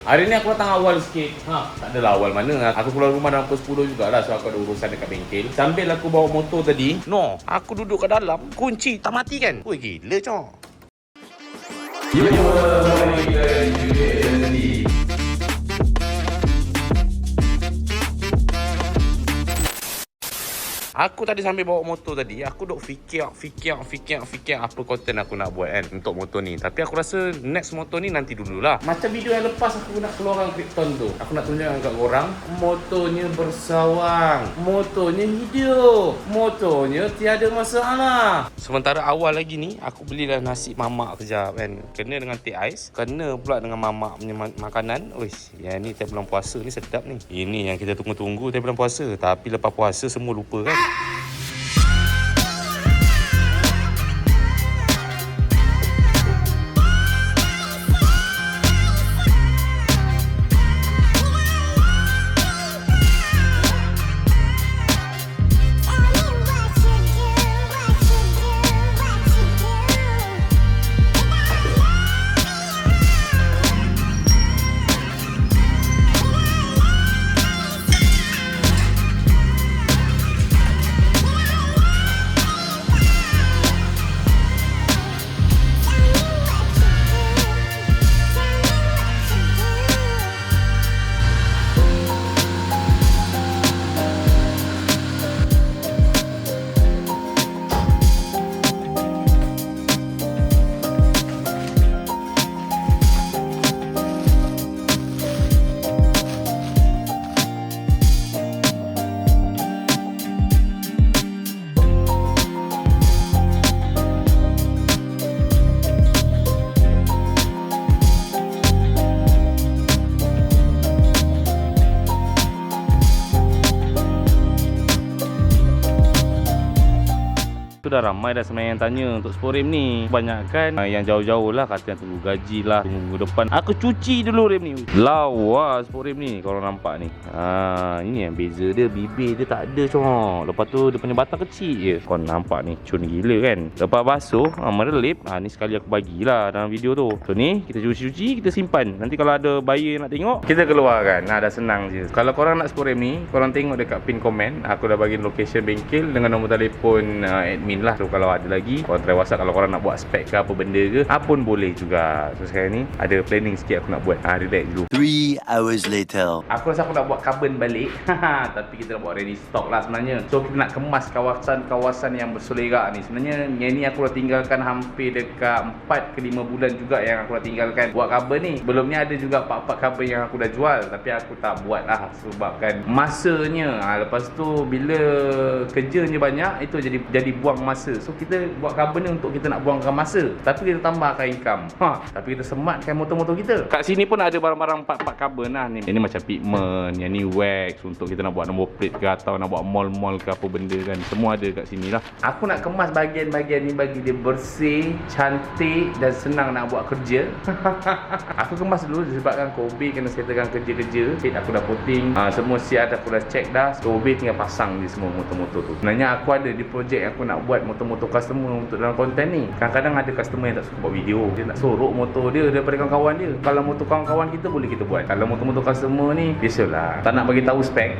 Hari ni aku datang awal sikit. Tak adalah awal mana. Aku keluar rumah dalam pukul 10 jugalah. So aku ada urusan dekat bengkel. Sambil aku bawa motor tadi, aku duduk kat dalam, kunci tak mati kan. Woi gila cok. Aku tadi sambil bawa motor tadi, aku duk fikir apa konten aku nak buat kan untuk motor ni. Tapi aku rasa next motor ni nanti dululah. Macam video yang lepas aku nak keluarkan Krypton tu. Aku nak tunjukkan kat korang, motornya bersawang, motornya hidup, motornya tiada masalah. Sementara awal lagi ni, aku belilah nasi mamak kejap kan. Kena dengan teh ais, kena pula dengan mamak punya makanan. Uish, yang ni time bulan puasa ni sedap ni. Ini yang kita tunggu-tunggu time bulan puasa. Tapi lepas puasa semua lupa kan. Dah ramai dah sebenarnya yang tanya untuk sport rim ni. Kebanyakan yang jauh-jauh lah kata tunggu gaji lah, tunggu minggu depan. Aku cuci dulu rim ni. Lawa sport rim ni kalau nampak ni. Ini yang beza dia, bibir dia tak ada cong. Lepas tu dia punya batang kecil je. Kau nampak ni cun gila kan. Lepas basuh merelip. Ni sekali aku bagilah dalam video tu. So ni kita cuci-cuci, kita simpan. Nanti kalau ada buyer nak tengok, kita keluarkan. Dah senang je. Kalau korang nak sport rim ni, korang tengok dekat pin komen. Aku dah bagi location bengkel dengan nombor telefon admin lah. So kalau ada lagi, korang try WhatsApp. Kalau korang nak buat spek ke apa benda ke, pun boleh juga. So sekarang ni ada planning sikit aku nak buat. Relax dulu. 3 hours later. Aku rasa aku nak buat carbon balik. Tapi kita nak buat ready stock lah sebenarnya. So kita nak kemas kawasan-kawasan yang berselerak ni. Sebenarnya yang ni aku dah tinggalkan hampir dekat 4 ke 5 bulan juga yang aku dah tinggalkan buat carbon ni. Belum ni ada juga part-part carbon yang aku dah jual, tapi aku tak buat lah sebabkan masanya. Lepas tu bila kerjanya banyak, itu jadi buang masa. So kita buat carbon ni untuk kita nak buangkan masa, tapi kita tambahkan income. Tapi kita sematkan motor-motor kita. Kat sini pun ada barang-barang part-part carbon lah ni. Ini macam pigment, yang ni wax untuk kita nak buat nombor plate ke, atau nak buat mall-mall ke apa benda kan. Semua ada kat sini lah. Aku nak kemas bahagian-bahagian ni bagi dia bersih, cantik dan senang nak buat kerja. Aku kemas dulu disebabkan Kobe kena settlekan kerja-kerja. Aku dah puting, semua siap, aku dah check dah. Kobe tinggal pasang je semua motor-motor tu. Sebenarnya aku ada di projek aku nak buat motor-motor customer untuk dalam konten ni. Kadang-kadang ada customer yang tak suka buat video. Dia nak sorok motor dia daripada kawan-kawan dia. Kalau motor kawan-kawan kita boleh kita buat. Kalau motor-motor customer ni, biasalah, tak nak bagi tahu spek.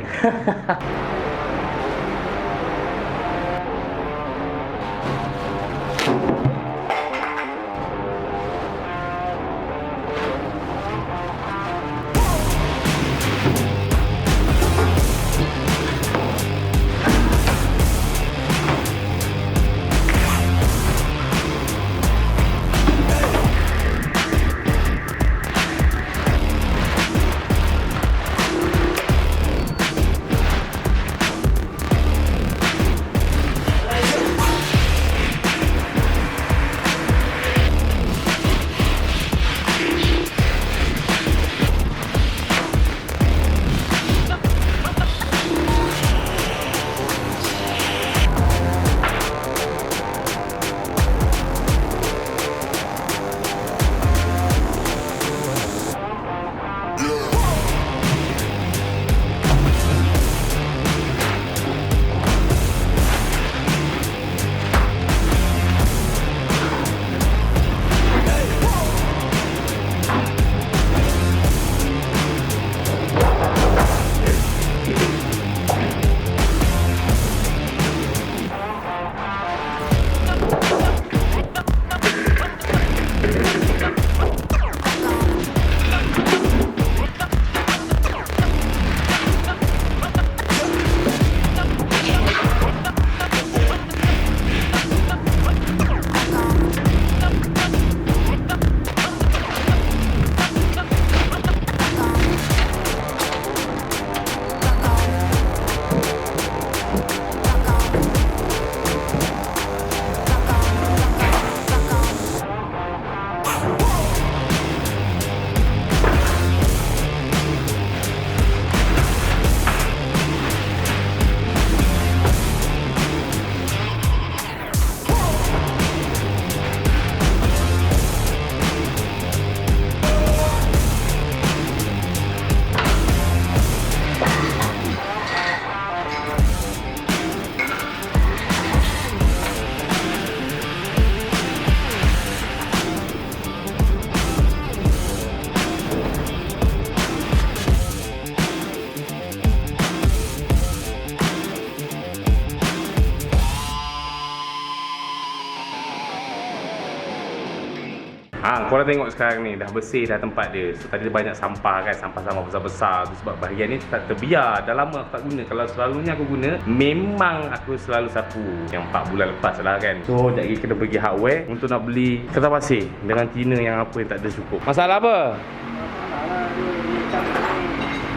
Korang tengok sekarang ni, dah bersih dah tempat dia. So tadi banyak sampah kan, sampah-sampah besar-besar tu. Sebab bahagian ni tak terbiar, dah lama aku tak guna. Kalau selalunya aku guna, memang aku selalu sapu. Yang 4 bulan lepas lah kan. So sekejap lagi kena pergi hardware untuk nak beli kertas pasir dengan tina yang apa yang tak ada cukup. Masalah apa?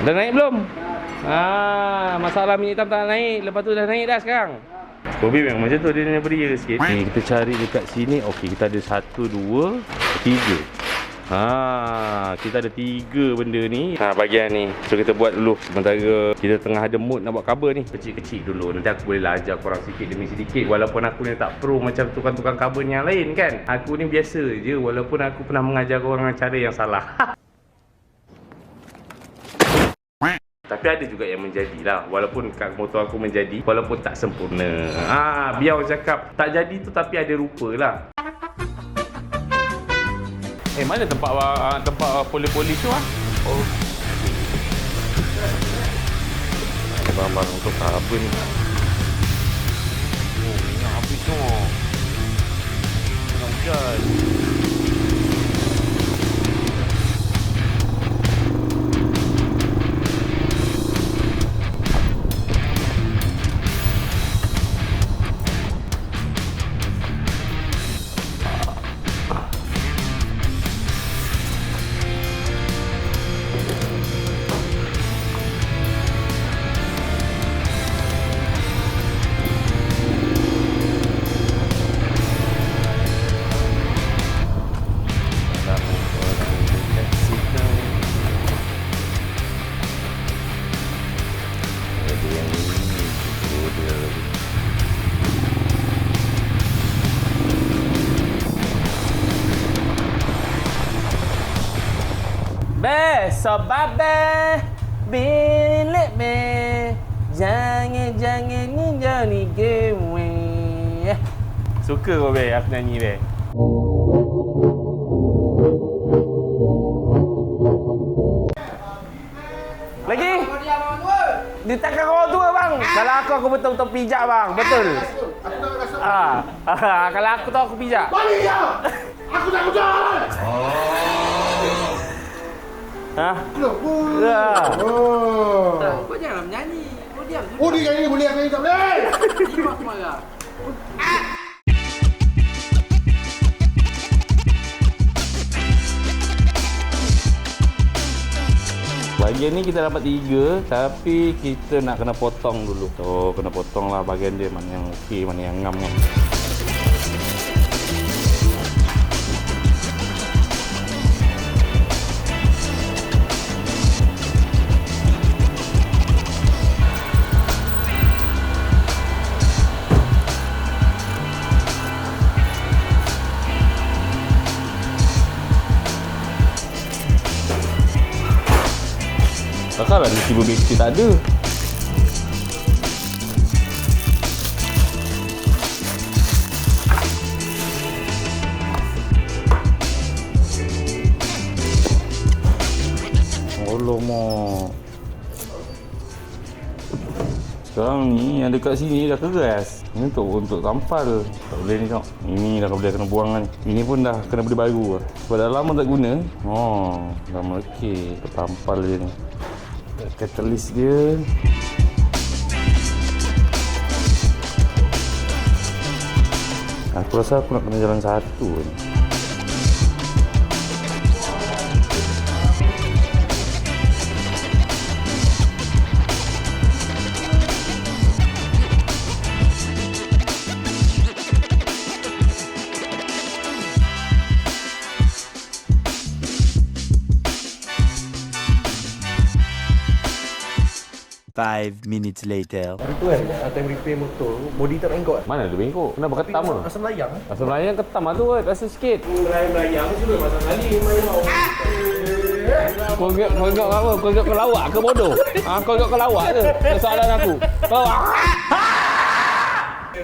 Dah naik belum? Masalah minyak hitam tak naik. Lepas tu dah naik dah sekarang. Kobe memang macam tu, dia nak beria sikit. Ni kita cari dekat sini. Okey, kita ada 1, 2, 3. Kita ada 3 benda ni. Bahagian ni. So kita buat dulu. Sementara kita tengah ada mood nak buat cover ni. Kecil-kecil dulu. Nanti aku boleh ajar korang sikit demi sedikit. Walaupun aku ni tak pro macam tukang-tukang cover yang lain kan. Aku ni biasa je. Walaupun aku pernah mengajar korang dengan cara yang salah. Tapi ada juga yang menjadilah. Walaupun kat motor aku menjadi, walaupun tak sempurna. Biar orang cakap tak jadi tu tapi ada rupa lah. Mana tempat poli-poli tu Oh. Ada barang-barang untuk apa ni? Oh, ni habis semua. Tengah hujan. Sebab bilik jangan jadi game. Suka kau aku nyanyi lagi dia takkan orang tua bang. Kalau aku betul-betul pijak bang. Betul. Kalau aku tahu aku pijak. Balik je. Aku tak hujan. Kau jangan menyanyi. Kau diam. Dia nyanyi boleh, aku nyanyi tak boleh. Ibu aku marah. Bahagian ni kita dapat 3, tapi kita nak kena potong dulu. So, kena potong lah bahagian dia, mana yang okey, mana yang ngam kan. Takkanlah receiver battery tak ada. Alamak. Sekarang ni yang dekat sini dah keras. Ini untuk tampal. Tak boleh ni tengok. Ini dah boleh kena buang kan. Ini pun dah kena beli baru. Sebab dah lama tak guna. Dah melekeh. Tampal je ni. Catalyst dia. Aku rasa aku nak kena jalan satu ni. Five minutes later. Hari tu kan, time repair motor, body tak bengkok. Mana ada bengkok? Kenapa ketam ke? Asam layang. Asam layang ketam lah tu kot, rasa sikit. Layang sudah pasal kali main mau. Kau ingat apa? Kau ingat kau lawak ke bodoh? Kau ingat kau lawak ke? Soalan aku.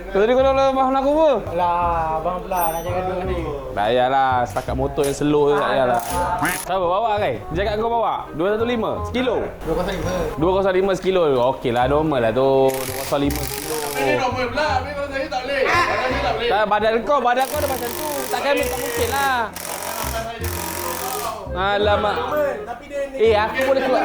Kau tadi kau nak maafkan aku apa? Alah, abang pula nak jaga dua ni. Tak payahlah, setakat motor yang slow je tak payahlah. Siapa bawa kan? Jagat kau bawa? 215 sekilo? 205 sekilo. Okey lah, normal lah tu. 205 sekilo. Ini normal pula, tapi kalau saya tak boleh. Badan saya tak boleh. Badan kau ada macam tu. Tak mungkin lah. Alamak. Tapi dia Aku boleh keluar.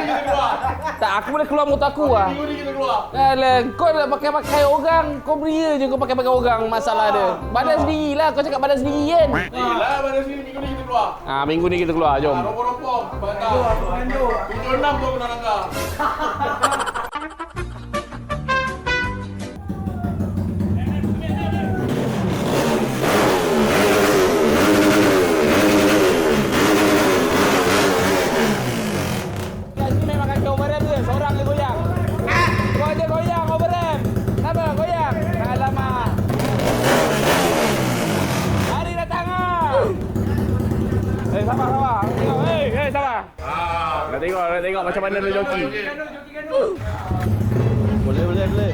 Tak, aku boleh keluar motor aku lah. Minggu ni kita keluar. Alah, kau nak pakai-pakai orang. Kau beria je kau pakai-pakai orang. Masalah dia. Badan sendiri lah. Kau cakap badan sendiri kan? Yelah, pada sini minggu ni kita keluar. Minggu ni kita keluar. Jom. Rompong-rompong. Bakar. 76 tu kena langgar. Ni memang kaki overrem ke? Seorang je goyang. Kau je goyang overrem. Kenapa goyang? Alamak. Hari datang ah. Sabar. Tengok. Sabar. Nak tengok macam mana dia joki. Boleh.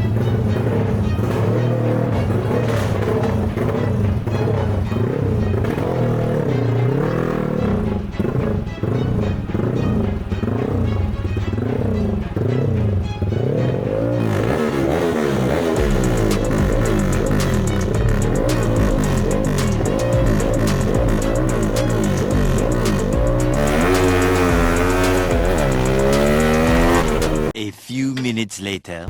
A few minutes later.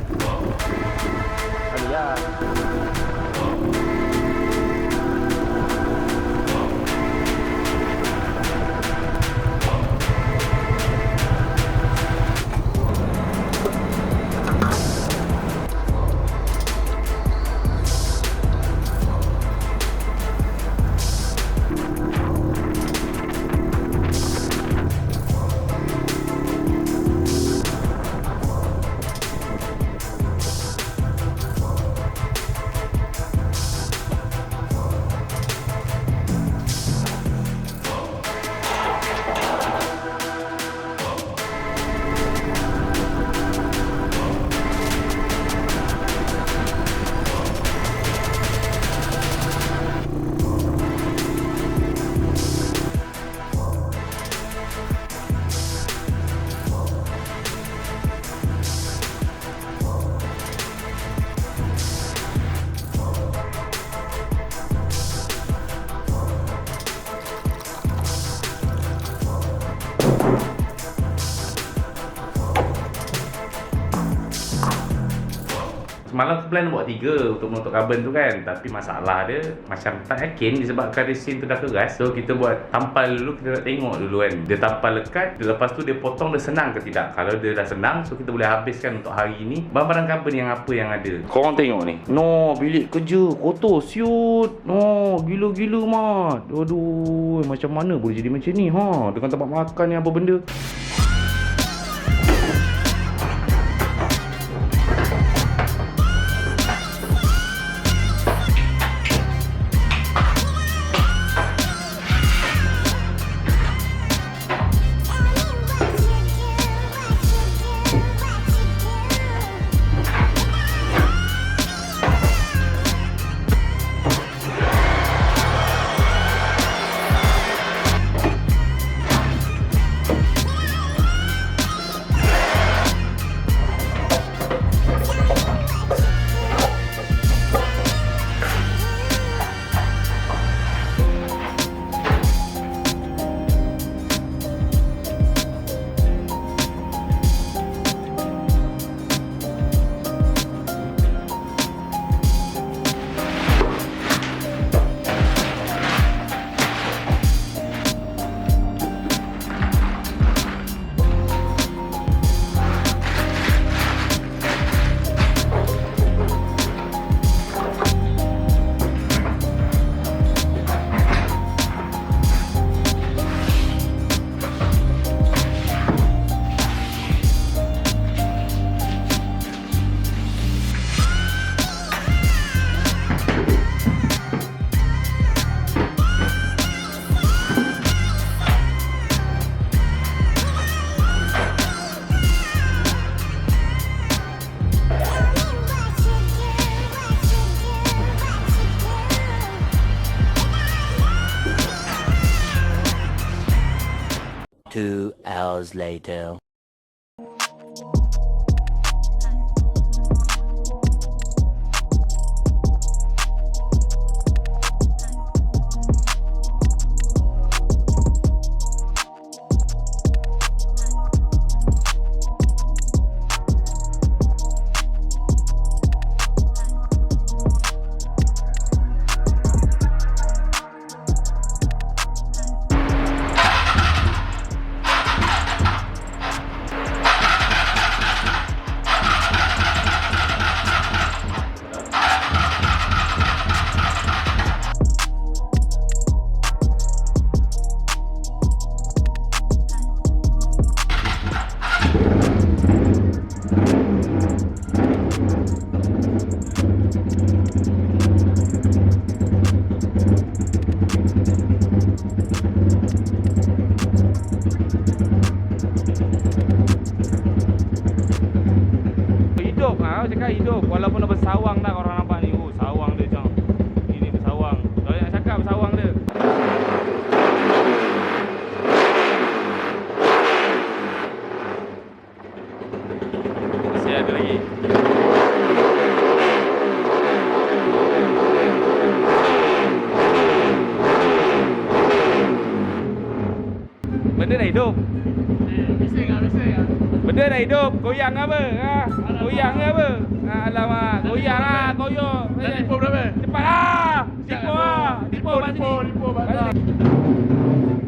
Semalam aku plan buat 3 untuk menutup carbon tu kan. Tapi masalah dia macam tak yakin disebabkan resin tu dah keras. So kita buat tampal dulu, kita nak tengok dulu kan. Dia tampal lekat, lepas tu dia potong dia senang ke tidak. Kalau dia dah senang, so kita boleh habiskan untuk hari ni barang-barang carbon yang apa yang ada. Korang tengok ni. No, bilik kerja kotor siut. No, gila-gila mat. Aduh, macam mana boleh jadi macam ni ha? Dengan tempat makan ni apa benda. Two hours later. cakap hidup. Walaupun dah bersawang dah korang nampak ni. Oh, sawang dia macam. Ini bersawang. Kalau nak cakap bersawang dia. Masih ada lagi. Benda dah hidup. Bising lah. Benda dah hidup. Goyang apa? Ha? Goyang ke apa? Ha, alamak. Goyang lah. Goyang. Dah lipo berapa? Cepat lah. Lipo lah. Lipo. Lipo, lipo, lipo, lipo.